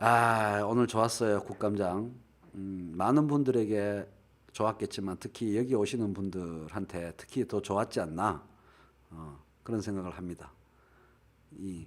오늘 좋았어요, 국감장. 많은 분들에게 좋았겠지만 특히 여기 오시는 분들한테 특히 더 좋았지 않나 그런 생각을 합니다. 이,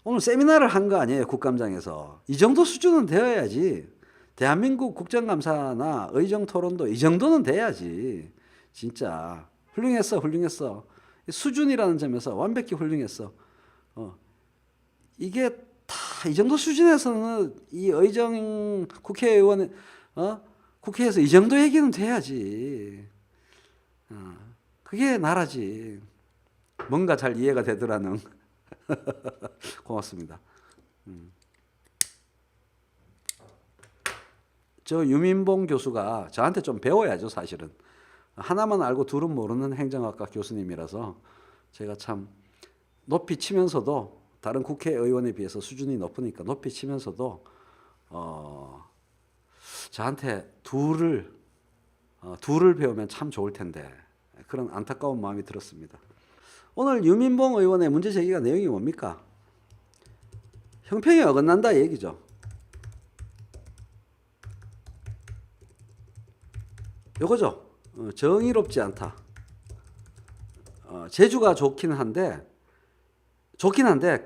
오늘 세미나를 한 거 아니에요, 국감장에서. 이 정도 수준은 되어야지. 대한민국 국정감사나 의정토론도 이 정도는 돼야지. 진짜 훌륭했어, 훌륭했어. 수준이라는 점에서 완벽히 훌륭했어. 어, 이게 다 이 정도 수준에서는 이 의정 국회의원 국회에서 이 정도 얘기는 돼야지. 그게 나라지. 뭔가 잘 이해가 되더라는. 고맙습니다. 저 유민봉 교수가 저한테 좀 배워야죠, 사실은. 하나만 알고 둘은 모르는 행정학과 교수님이라서 제가 참 높이 치면서도 다른 국회의원에 비해서 수준이 높으니까 높이 치면서도 저한테 둘을 배우면 참 좋을 텐데 그런 안타까운 마음이 들었습니다. 오늘 유민봉 의원의 문제 제기가 내용이 뭡니까? 형평이 어긋난다 얘기죠. 요거죠. 정의롭지 않다. 제주가 좋긴 한데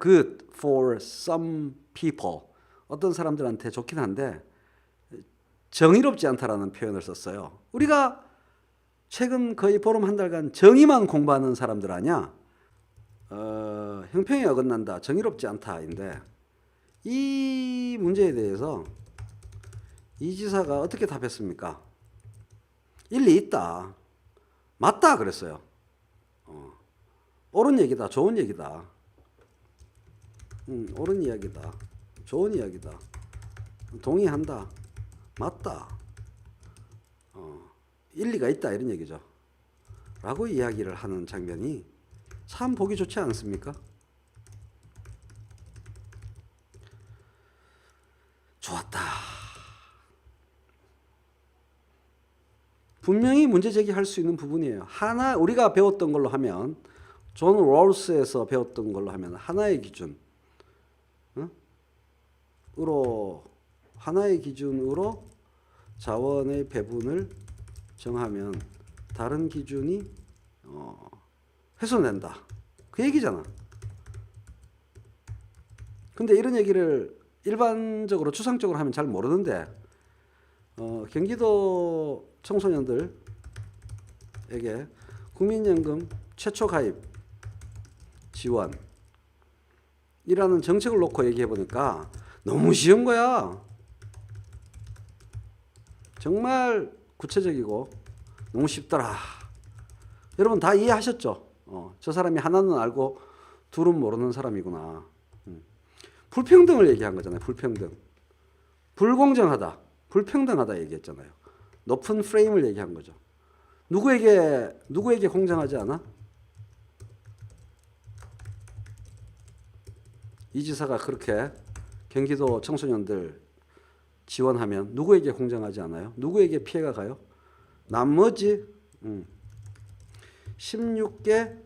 good for some people. 어떤 사람들한테 좋긴 한데 정의롭지 않다라는 표현을 썼어요. 우리가 최근 거의 보름 한 달간 정의만 공부하는 사람들 아니야? 형평이 어긋난다, 정의롭지 않다인데 이 문제에 대해서 이 지사가 어떻게 답했습니까? 일리 있다, 맞다 그랬어요. 옳은 얘기다, 좋은 얘기다. 옳은 이야기다, 좋은 이야기다, 동의한다, 맞다, 일리가 있다 이런 얘기죠. 라고 이야기를 하는 장면이 참 보기 좋지 않습니까? 좋았다. 분명히 문제 제기할 수 있는 부분이에요. 하나 우리가 배웠던 걸로 하면 존 롤스에서 배웠던 걸로 하면 하나의 기준으로 자원의 배분을 정하면 다른 기준이 훼손된다. 그 얘기잖아. 근데 이런 얘기를 일반적으로 추상적으로 하면 잘 모르는데 경기도 청소년들에게 국민연금 최초 가입 지원이라는 정책을 놓고 얘기해 보니까 너무 쉬운 거야. 정말 구체적이고 너무 쉽더라. 여러분 다 이해하셨죠? 저 사람이 하나는 알고 둘은 모르는 사람이구나. 불평등을 얘기한 거잖아요. 불평등. 불공정하다, 불평등하다 얘기했잖아요. 높은 프레임을 얘기한 거죠. 누구에게 공정하지 않아? 이 지사가 그렇게 경기도 청소년들 지원하면 누구에게 공정하지 않아요? 누구에게 피해가 가요? 나머지 16개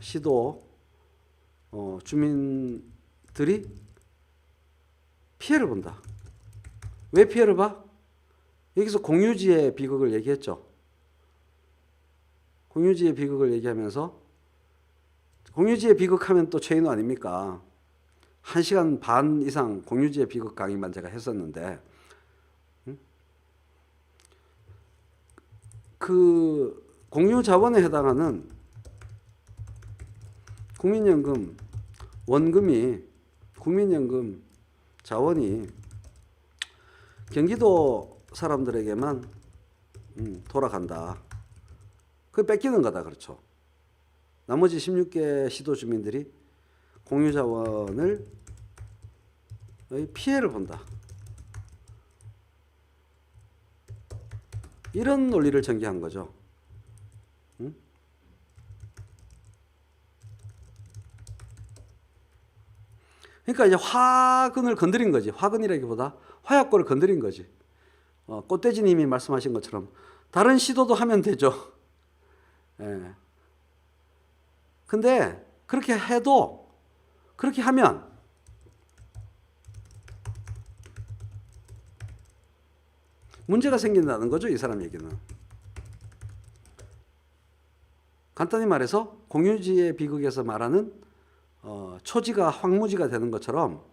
시도 주민들이 피해를 본다. 왜 피해를 봐? 여기서 공유지의 비극을 얘기했죠. 공유지의 비극을 얘기하면서 공유지의 비극하면 또 최인호 아닙니까? 1시간 반 이상 공유지의 비극 강의만 제가 했었는데 그 공유자원에 해당하는 국민연금 원금이 국민연금 자원이 경기도 사람들에게만 돌아간다. 그 뺏기는 거다. 그렇죠. 나머지 16개 시도 주민들이 공유자원을 피해를 본다. 이런 논리를 전개한 거죠. 그러니까 이제 화근을 건드린 거지. 화근이라기보다 화약골을 건드린 거지. 꽃돼지님이 말씀하신 것처럼 다른 시도도 하면 되죠. 예. 근데 그렇게 해도 그렇게 하면 문제가 생긴다는 거죠, 이 사람 얘기는. 간단히 말해서 공유지의 비극에서 말하는 초지가 황무지가 되는 것처럼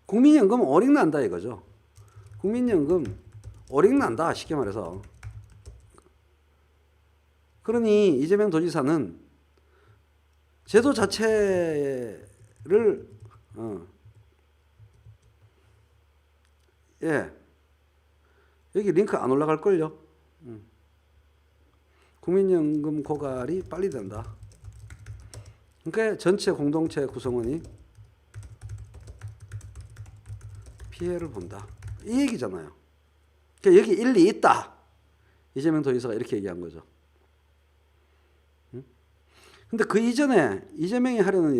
국민연금 오링난다 이거죠. 국민연금 오링난다, 쉽게 말해서. 그러니 이재명 도지사는 제도 자체를 여기 링크 안 올라갈걸요. 국민연금 고갈이 빨리 된다. 그러니까 전체 공동체 구성원이 피해를 본다, 이 얘기잖아요. 그러니까 여기 일리 있다, 이재명 도지사가 이렇게 얘기한 거죠. 근데 그 이전에 이재명이 하려는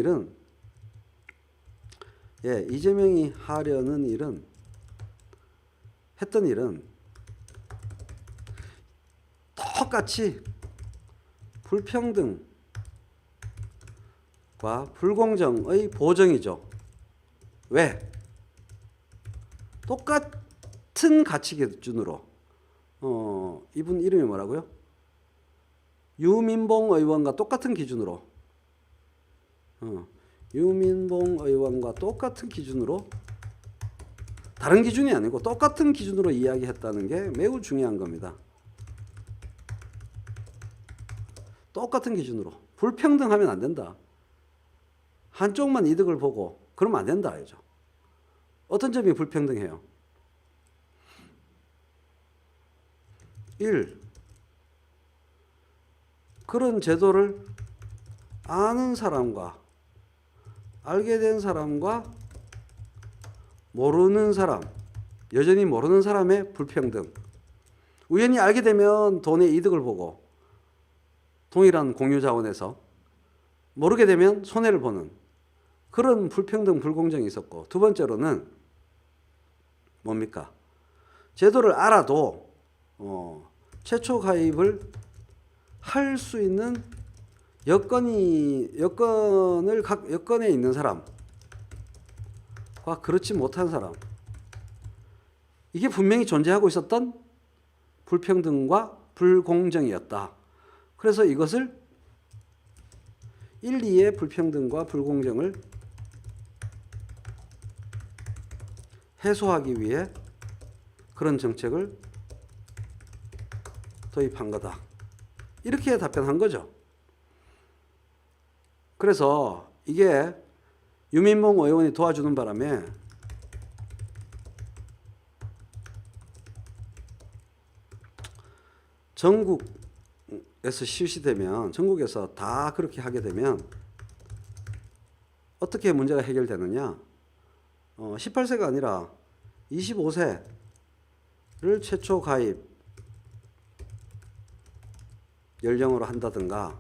일은 했던 일은 똑같이 불평등과 불공정의 보정이죠. 왜? 똑같은 가치 기준으로 이분 이름이 뭐라고요? 유민봉 의원과 똑같은 기준으로 유민봉 의원과 똑같은 기준으로, 다른 기준이 아니고 똑같은 기준으로 이야기했다는 게 매우 중요한 겁니다. 똑같은 기준으로. 불평등하면 안 된다. 한쪽만 이득을 보고 그러면 안 된다 알죠. 어떤 점이 불평등해요? 1. 그런 제도를 아는 사람과 알게 된 사람과 모르는 사람, 여전히 모르는 사람의 불평등. 우연히 알게 되면 돈의 이득을 보고 동일한 공유 자원에서, 모르게 되면 손해를 보는 그런 불평등, 불공정이 있었고, 두 번째로는 뭡니까? 제도를 알아도 최초 가입을 할 수 있는 여건에 있는 사람과 그렇지 못한 사람, 이게 분명히 존재하고 있었던 불평등과 불공정이었다. 그래서 이것을 1, 2의 불평등과 불공정을 해소하기 위해 그런 정책을 도입한 거다, 이렇게 답변한 거죠. 그래서 이게 유민봉 의원이 도와주는 바람에 전국에서 실시되면, 전국에서 다 그렇게 하게 되면 어떻게 문제가 해결되느냐? 18세가 아니라 25세를 최초 가입 연령으로 한다든가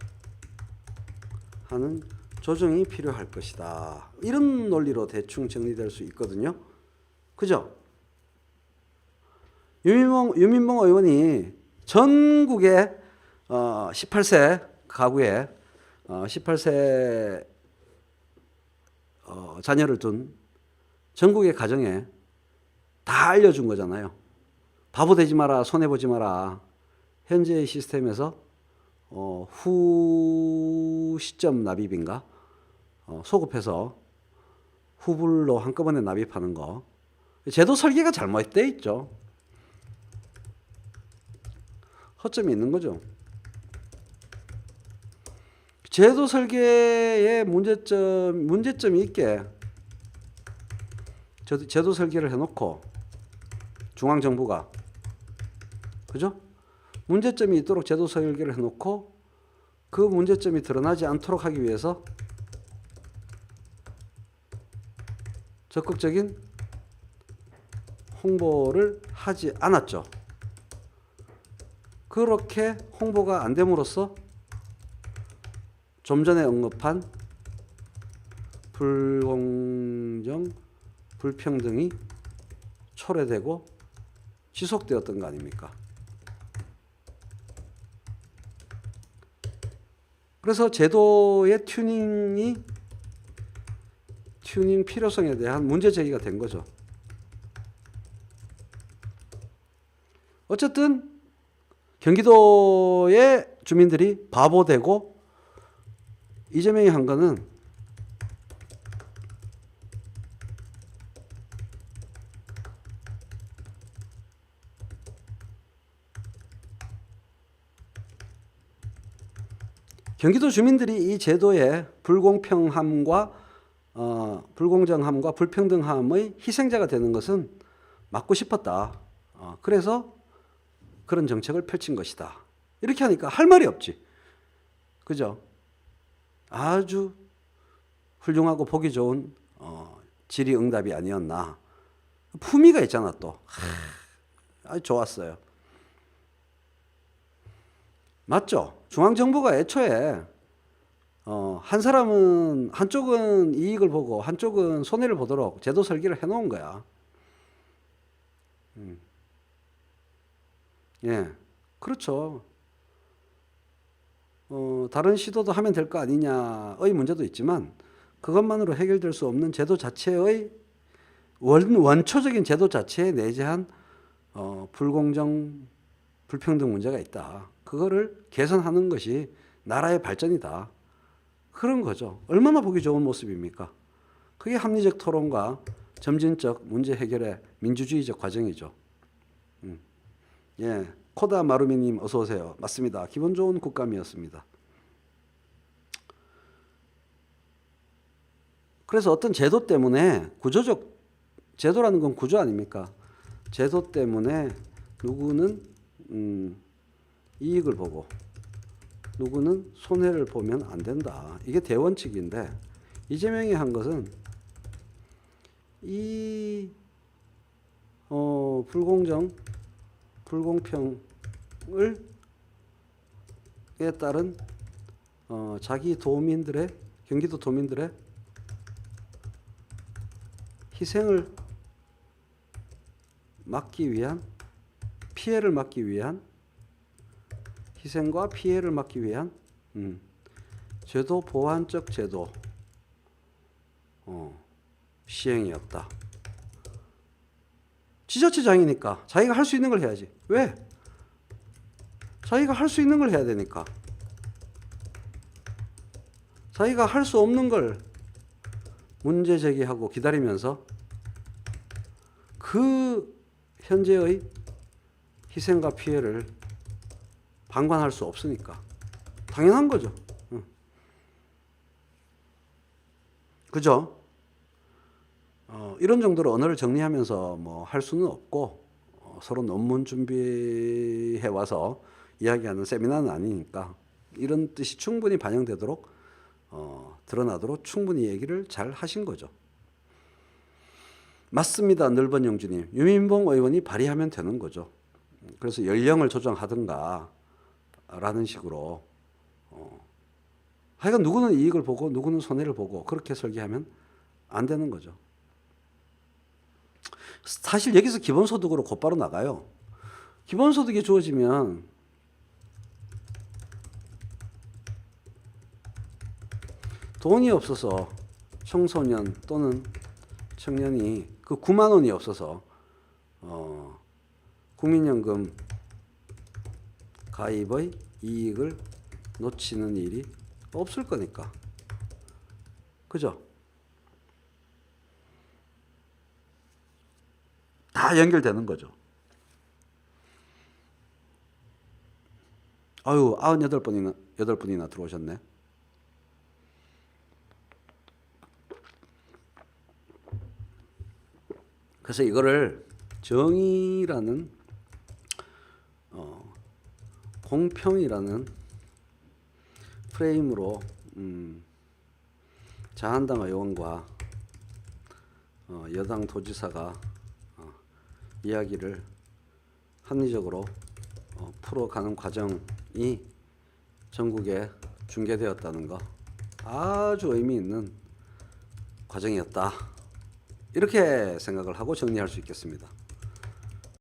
하는 조정이 필요할 것이다, 이런 논리로 대충 정리될 수 있거든요. 그죠? 유민봉 의원이 전국의 18세 가구에 18세 자녀를 둔 전국의 가정에 다 알려준 거잖아요. 바보 되지 마라, 손해보지 마라. 현재의 시스템에서 후 시점 납입인가? 소급해서 후불로 한꺼번에 납입하는 거. 제도 설계가 잘못되어 있죠. 허점이 있는 거죠. 제도 설계에 문제점이 있게 제도 설계를 해놓고 중앙정부가, 그죠? 문제점이 있도록 제도 설계를 해놓고 그 문제점이 드러나지 않도록 하기 위해서 적극적인 홍보를 하지 않았죠. 그렇게 홍보가 안 됨으로써 좀 전에 언급한 불공정, 불평등이 초래되고 지속되었던 거 아닙니까? 그래서 제도의 튜닝 필요성에 대한 문제 제기가 된 거죠. 어쨌든 경기도의 주민들이 바보 되고 이재명이 한 거는 경기도 주민들이 이 제도의 불공평함과 불공정함과 불평등함의 희생자가 되는 것은 막고 싶었다. 그래서 그런 정책을 펼친 것이다. 이렇게 하니까 할 말이 없지. 그죠? 아주 훌륭하고 보기 좋은 질의응답이 아니었나. 품위가 있잖아 또. 아주 좋았어요. 맞죠? 중앙정부가 애초에 한 사람은 한쪽은 이익을 보고 한쪽은 손해를 보도록 제도 설계를 해놓은 거야. 예, 그렇죠. 다른 시도도 하면 될 거 아니냐의 문제도 있지만 그것만으로 해결될 수 없는 제도 자체의 원초적인 제도 자체에 내재한 불공정, 불평등 문제가 있다. 그거를 개선하는 것이 나라의 발전이다. 그런 거죠. 얼마나 보기 좋은 모습입니까? 그게 합리적 토론과 점진적 문제 해결의 민주주의적 과정이죠. 예, 코다 마루미님 어서 오세요. 맞습니다. 기분 좋은 국감이었습니다. 그래서 어떤 제도 때문에 구조적 제도라는 건 구조 아닙니까? 제도 때문에 누구는 이익을 보고 누구는 손해를 보면 안 된다. 이게 대원칙인데 이재명이 한 것은 이 불공정, 불공평을 에 따른 자기 도민들의 경기도 도민들의 희생을 막기 위한 피해를 막기 위한 희생과 피해를 막기 위한 제도 보완적 제도 시행이었다. 지자체장이니까 자기가 할 수 있는 걸 해야지. 왜? 자기가 할 수 있는 걸 해야 되니까. 자기가 할 수 없는 걸 문제 제기하고 기다리면서 그 현재의 희생과 피해를 방관할 수 없으니까. 당연한 거죠. 그죠? 이런 정도로 언어를 정리하면서 뭐 할 수는 없고 서로 논문 준비해 와서 이야기하는 세미나는 아니니까 이런 뜻이 충분히 반영되도록 드러나도록 충분히 얘기를 잘 하신 거죠. 맞습니다. 넓은 영주님. 유민봉 의원이 발의하면 되는 거죠. 그래서 연령을 조정하든가 라는 식으로 하여간 누구는 이익을 보고 누구는 손해를 보고 그렇게 설계하면 안 되는 거죠. 사실 여기서 기본소득으로 곧바로 나가요. 기본소득이 주어지면 돈이 없어서 청소년 또는 청년이 그 9만 원이 없어서 국민연금 가입의 이익을 놓치는 일이 없을 거니까. 그죠? 다 연결되는 거죠. 아유, 98분이나 들어오셨네. 그래서 이거를 정의라는 공평이라는 프레임으로 자한당 의원과 여당 도지사가 이야기를 합리적으로 풀어가는 과정이 전국에 중계되었다는 거 아주 의미 있는 과정이었다. 이렇게 생각을 하고 정리할 수 있겠습니다.